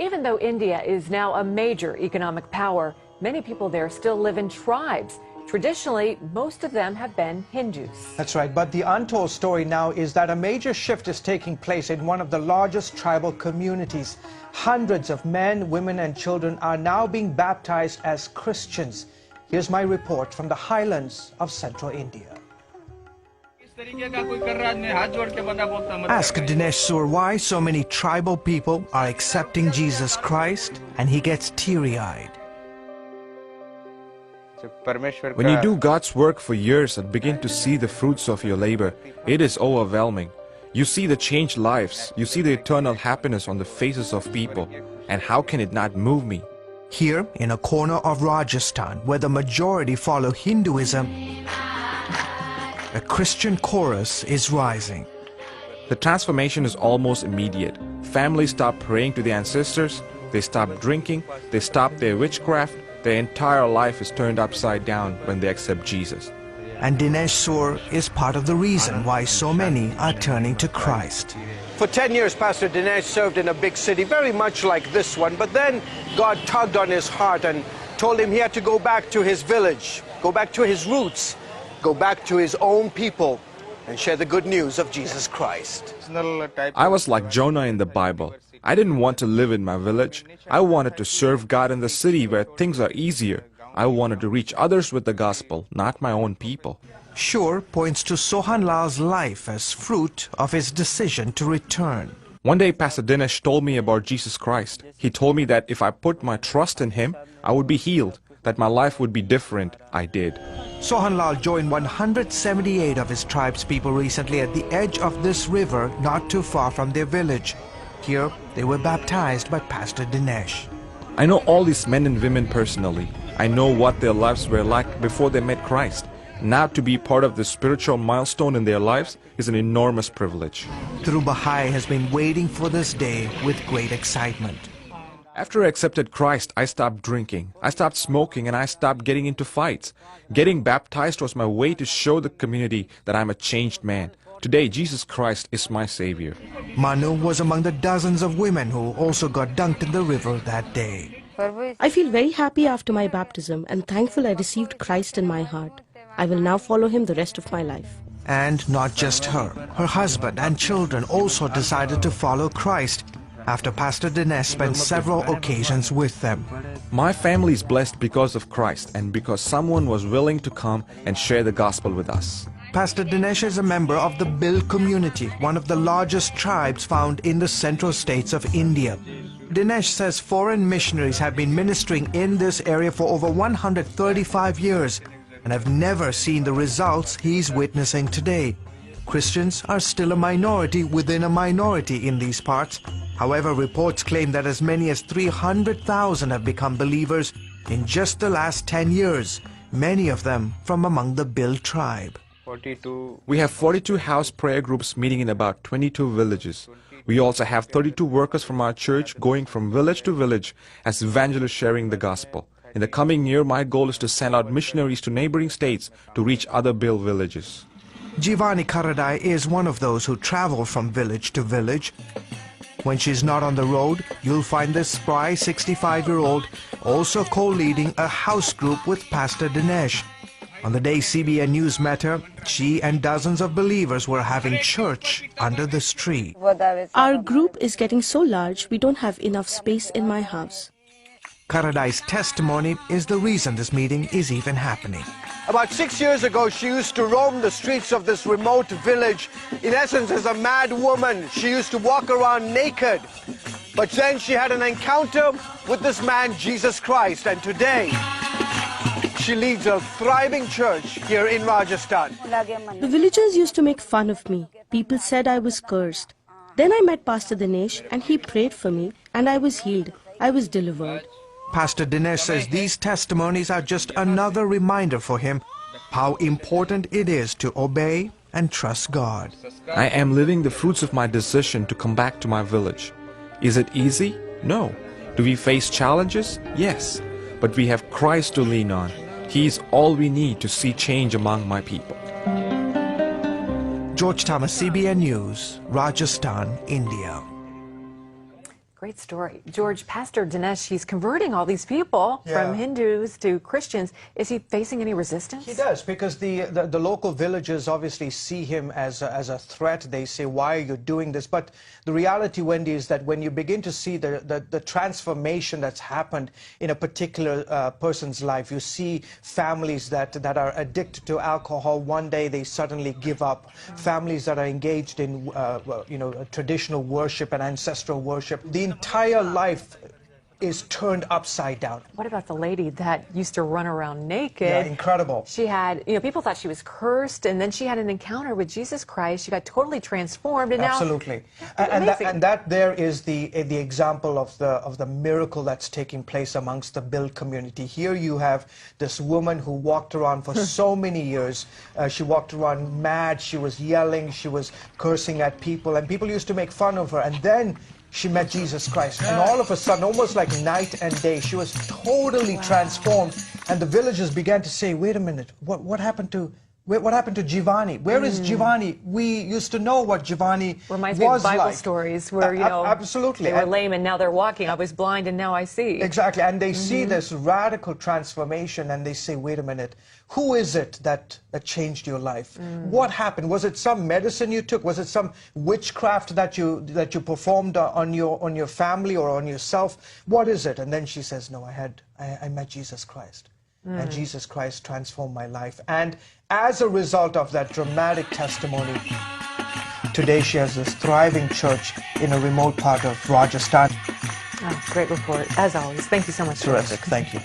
Even though India is now a major economic power, many people there still live in tribes. Traditionally, most of them have been Hindus. That's right, but the untold story now is that a major shift is taking place in one of the largest tribal communities. Hundreds of men, women and children are now being baptized as Christians. Here's my report from the highlands of central India. Ask Dinesh Sur why so many tribal people are accepting Jesus Christ, and he gets teary-eyed. When you do God's work for years and begin to see the fruits of your labor, it is overwhelming. You see the changed lives, you see the eternal happiness on the faces of people, and how can it not move me? Here, in a corner of Rajasthan, where the majority follow Hinduism, a Christian chorus is rising. The transformation is almost immediate. Families stop praying to their ancestors, they stop drinking, they stop their witchcraft. Their entire life is turned upside down when they accept Jesus. And Dinesh Sur is part of the reason why so many are turning to Christ. For 10 years, Pastor Dinesh served in a big city, very much like this one, but then God tugged on his heart and told him he had to go back to his village, go back to his roots, go back to his own people and share the good news of Jesus Christ. I was like Jonah in the Bible. I didn't want to live in my village. I wanted to serve God in the city where things are easier. I wanted to reach others with the gospel, not my own people. Shur points to Sohan Lal's life as fruit of his decision to return. One day Pastor Dinesh told me about Jesus Christ. He told me that if I put my trust in him, I would be healed, that my life would be different. I did. Sohan Lal joined 178 of his tribe's people recently at the edge of this river not too far from their village. Here, they were baptized by Pastor Dinesh. I know all these men and women personally. I know what their lives were like before they met Christ. Now to be part of this spiritual milestone in their lives is an enormous privilege. Dhruv Bahai has been waiting for this day with great excitement. After I accepted Christ, I stopped drinking, I stopped smoking, and I stopped getting into fights. Getting baptized was my way to show the community that I'm a changed man. Today, Jesus Christ is my Savior. Manu was among the dozens of women who also got dunked in the river that day. I feel very happy after my baptism and thankful I received Christ in my heart. I will now follow him the rest of my life. And not just her. Her husband and children also decided to follow Christ after Pastor Dinesh spent several occasions with them. My family is blessed because of Christ and because someone was willing to come and share the gospel with us. Pastor Dinesh is a member of the Bhil community, one of the largest tribes found in the central states of India. Dinesh says foreign missionaries have been ministering in this area for over 135 years and have never seen the results he's witnessing today. Christians are still a minority within a minority in these parts. However, reports claim that as many as 300,000 have become believers in just the last 10 years, many of them from among the Bhil tribe. We have 42 house prayer groups meeting in about 22 villages. We also have 32 workers from our church going from village to village as evangelists sharing the gospel. In the coming year, my goal is to send out missionaries to neighboring states to reach other Bhil villages. Jivani Karadai is one of those who travel from village to village. When she's not on the road, you'll find this spry 65-year-old also co-leading a house group with Pastor Dinesh. On the day CBN News met her, she and dozens of believers were having church under this tree. Our group is getting so large, we don't have enough space in my house. Karadai's testimony is the reason this meeting is even happening. About 6 years ago, she used to roam the streets of this remote village. In essence, as a mad woman, she used to walk around naked. But then she had an encounter with this man, Jesus Christ, and today she leads a thriving church here in Rajasthan. The villagers used to make fun of me. People said I was cursed. Then I met Pastor Dinesh and he prayed for me and I was healed. I was delivered. Pastor Dinesh says these testimonies are just another reminder for him how important it is to obey and trust God. I am living the fruits of my decision to come back to my village. Is it easy? No. Do we face challenges? Yes. But we have Christ to lean on. He is all we need to see change among my people. George Thomas, CBN News, Rajasthan, India. Great story. George, Pastor Dinesh, he's converting all these people from Hindus to Christians. Is he facing any resistance? He does, because the local villagers obviously see him as a threat. They say, why are you doing this? But the reality, Wendy, is that when you begin to see the transformation that's happened in a particular person's life, you see families that are addicted to alcohol. One day they suddenly give up. Families that are engaged in traditional worship and ancestral worship. The entire life is turned upside down. What about the lady that used to run around naked? Yeah, incredible. She had, people thought she was cursed, and then she had an encounter with Jesus Christ. She got totally transformed, and Absolutely. now And that there is the example of the miracle that's taking place amongst the Bill community. Here you have this woman who walked around for so many years. She walked around mad. She was yelling. She was cursing at people, and people used to make fun of her. And then she met Jesus Christ, and all of a sudden, almost like night and day, she was totally transformed. And the villagers began to say, wait a minute, what happened to Jivani? Where is Jivani? We used to know what Jivani reminds me of was Bible like. stories where, absolutely. they were lame and now they're walking. I was blind and now I see. Exactly, and they see this radical transformation, and they say, wait a minute, who is it that changed your life? What happened? Was it some medicine you took? Was it some witchcraft that you performed on your family or on yourself? What is it? And then she says, no, I met Jesus Christ. And Jesus Christ transformed my life. And as a result of that dramatic testimony, today she has this thriving church in a remote part of Rajasthan. Oh, great report, as always. Thank you so much. Terrific. Thank you.